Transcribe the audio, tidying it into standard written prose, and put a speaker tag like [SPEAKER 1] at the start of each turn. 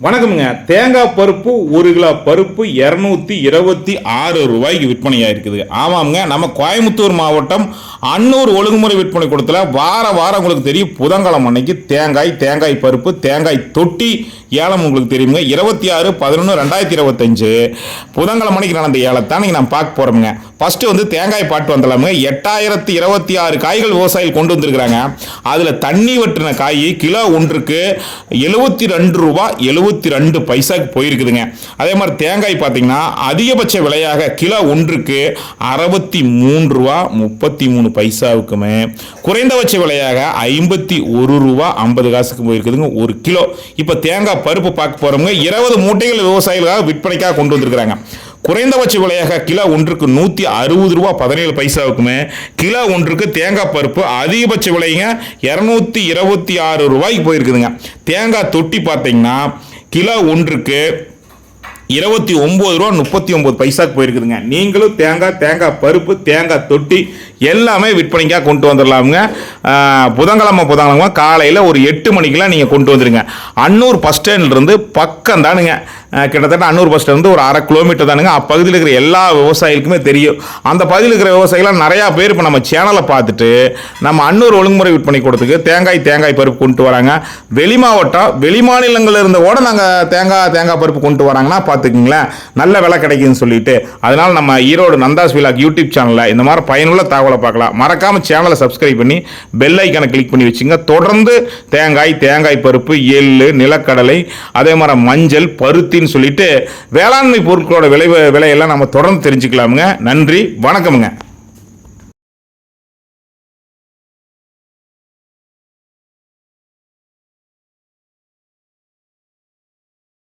[SPEAKER 1] வணக்கம்ங்க. தேங்காய் பருப்பு 1 கிலோ பருப்பு 226 ரூபாய்க்கு விற்பனையாக இருக்குது. ஆமாங்க, நம்ம கோயம்புத்தூர் மாவட்டம் அன்னூர் ஒழுங்குமுறை விற்பனை கூடத்தில் வாரம் உங்களுக்கு தெரியும், புதன்கிழமை அன்னைக்கு தேங்காய் பருப்பு தேங்காய் தொட்டி ஏலம் உங்களுக்கு தெரியுங்க. 26/11/2025 புதன்கிழமை அன்னைக்கு நடந்த ஏலத்தான் நீங்கள் நம்ம பார்க்க போகிறோமுங்க. ஃபஸ்ட்டு வந்து தேங்காய் பாட்டு வந்துடலாமுங்க. 8026 காய்கள் விவசாயிகள் கொண்டு வந்திருக்கிறாங்க. அதில் தண்ணி வெட்டின காய் கிலோ ஒன்றுக்கு 72 ரூபா 72 பைசாக்கு போயிருக்குதுங்க. அதே மாதிரி தேங்காய் பார்த்தீங்கன்னா அதிகபட்ச விலையாக கிலோ ஒன்றுக்கு 63 ரூபா 33 பைசாவுக்குமே, குறைந்தபட்ச விலையாக 51 ரூபா 50 காசுக்கு போயிருக்குதுங்க ஒரு கிலோ. இப்போ தேங்காய் பருப்பு பார்க்க போகிறோங்க. 20 மூட்டைகள் விவசாயிகளாக விற்பனைக்காக கொண்டு வந்திருக்கிறாங்க. குறைந்தபட்ச விலையாக கிலோ ஒன்றுக்கு 160 ரூபா 17 பைசாவுக்குமே, கிலோ ஒன்றுக்கு தேங்காய் பருப்பு அதிகபட்ச விலைங்க 226 ரூபாய்க்கு போயிருக்குதுங்க. தேங்காய் தொட்டி பார்த்தீங்கன்னா கிலோ ஒன்றுக்கு 29 ரூபா 39 பைசாக்கு போயிருக்குதுங்க. நீங்களும் தேங்காய் பருப்பு தேங்காய் தொட்டி எல்லாமே விற்பனைக்காக கொண்டு வந்துடலாமுங்க. புதன்கிழமை காலையில் ஒரு 8 மணிக்கெலாம் நீங்கள் கொண்டு வந்துடுங்க. அன்னூர் பஸ் ஸ்டாண்ட்லேருந்து பக்கம் தானுங்க, கிட்டத்தட்ட அன்னூர் பஸ் ஸ்டாண்ட் ஒரு 1/2 கிலோமீட்டர் தானுங்க. அப்பகுதியில் இருக்கிற எல்லா விவசாயிகளுக்குமே தெரியும். அந்த பகுதியில் இருக்கிற விவசாயிகளாம் நிறையா பேர் இப்போ நம்ம சேனலை பார்த்துட்டு நம்ம அன்னூர் ஒழுங்குமுறை விற்பனை கூடத்துக்கு தேங்காய் பருப்பு கொண்டு வராங்க. வெளி மாவட்டம் வெளி மாநிலங்களில் இருந்த கூட நாங்கள் தேங்காய் பருப்பு கொண்டு வராங்கன்னா பார்த்துக்குங்களேன், நல்ல விலை கிடைக்குதுன்னு சொல்லிட்டு. அதனால் நம்ம ஈரோடு நந்தாஸ் விலாக் யூடியூப் சேனலில் இந்த மாதிரி பயனுள்ள தகவலை பார்க்கலாம். மறக்காமல் சேனலை சப்ஸ்கிரைப் பண்ணி பெல் ஐக்கானை கிளிக் பண்ணி வச்சுங்க. தொடர்ந்து தேங்காய் பருப்பு, எள்ளு, நிலக்கடலை, அதே மாதிரி மஞ்சள், பருத்தி சொல்லிட்டு வேளாண்மை பொருட்களோட விலையெல்லாம் நம்ம தொடர்ந்து தெரிஞ்சுக்கலாமுங்க. நன்றி, வணக்கமுங்க.